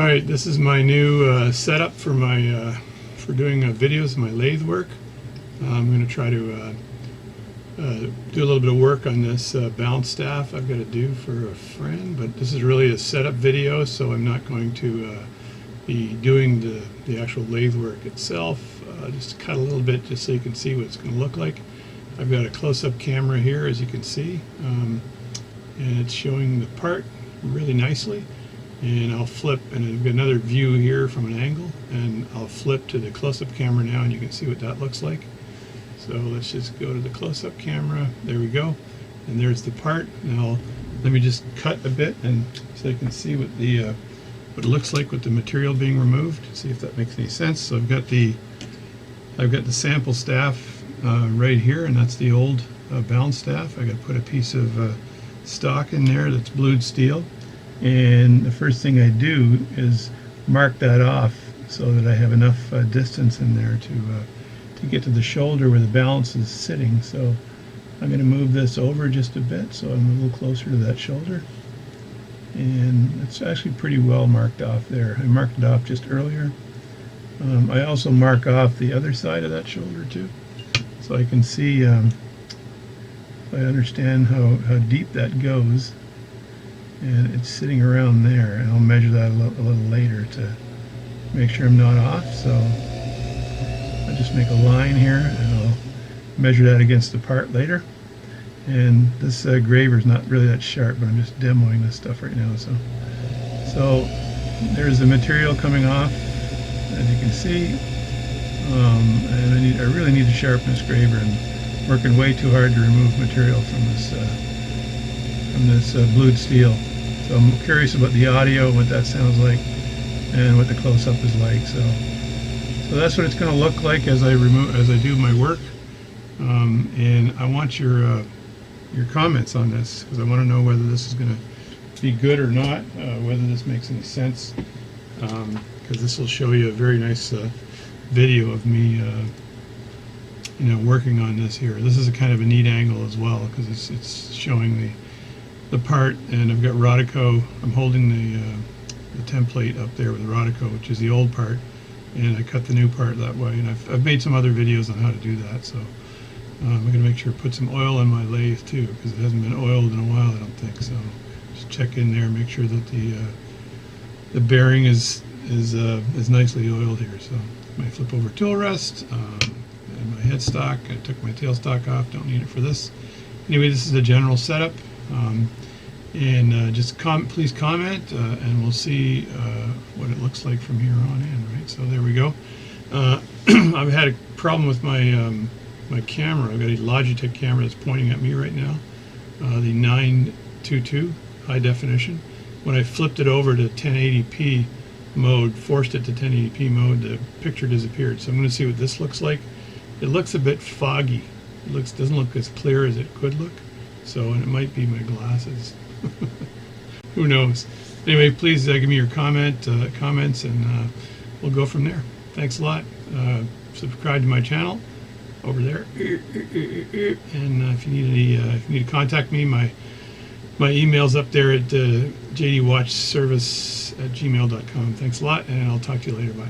Alright, this is my new setup for my for doing videos of my lathe work. I'm going to try to do a little bit of work on this balance staff I've got to do for a friend, but this is really a setup video, so I'm not going to be doing the actual lathe work itself. Just cut a little bit just so you can see what it's going to look like. I've got a close-up camera here, as you can see, and it's showing the part really nicely. And I'll flip, and I've got another view here from an angle, and I'll flip to the close-up camera now, and you can see what that looks like. So let's just go to the close-up camera. There we go, and there's the part. Now let me just cut a bit, and so you can see what the what it looks like with the material being removed. See if that makes any sense. So I've got the sample staff right here, and that's the old balance staff. I got to put a piece of stock in there that's blued steel. And the first thing I do is mark that off so that I have enough distance in there to get to the shoulder where the balance is sitting. So I'm going to move this over just a bit so I'm a little closer to that shoulder. And it's actually pretty well marked off there. I marked it off just earlier. I also mark off the other side of that shoulder too, so I can see, I understand how deep that goes. And it's sitting around there, and I'll measure that a little later to make sure I'm not off. So I'll just make a line here, and I'll measure that against the part later. And this graver is not really that sharp, but I'm just demoing this stuff right now. So there's the material coming off, as you can see. And I really need to sharpen this graver. I'm working way too hard to remove material from this blued steel. So I'm curious about the audio, what that sounds like, and what the close-up is like. So that's what it's going to look like as I do my work. And I want your comments on this, because I want to know whether this is going to be good or not, whether this makes any sense, because this will show you a very nice video of me working on this here. This is a kind of a neat angle as well, because it's showing the part, and I've got Rodico. I'm holding the template up there with the Rodico, which is the old part, and I cut the new part that way. And I've made some other videos on how to do that. So I'm going to make sure to put some oil in my lathe too, because it hasn't been oiled in a while, I don't think. So just check in there, make sure that the bearing is nicely oiled here. So my flip over tool rest and my headstock. I took my tailstock off. Don't need it for this. Anyway, this is the general setup. And just please comment, and we'll see what it looks like from here on in. Right, so there we go. I've had a problem with my my camera. I've got a Logitech camera that's pointing at me right now, the 922 high definition. When I flipped it over to 1080p mode, forced it to 1080p mode, the picture disappeared. So I'm going to see what this looks like. It looks a bit foggy. It doesn't look as clear as it could look. So, and it might be my glasses. Who knows? Anyway, please give me your comments, and we'll go from there. Thanks a lot. Subscribe to my channel over there. And if you need to contact me, my email's up there at jdwatchservice@gmail.com. Thanks a lot, and I'll talk to you later. Bye.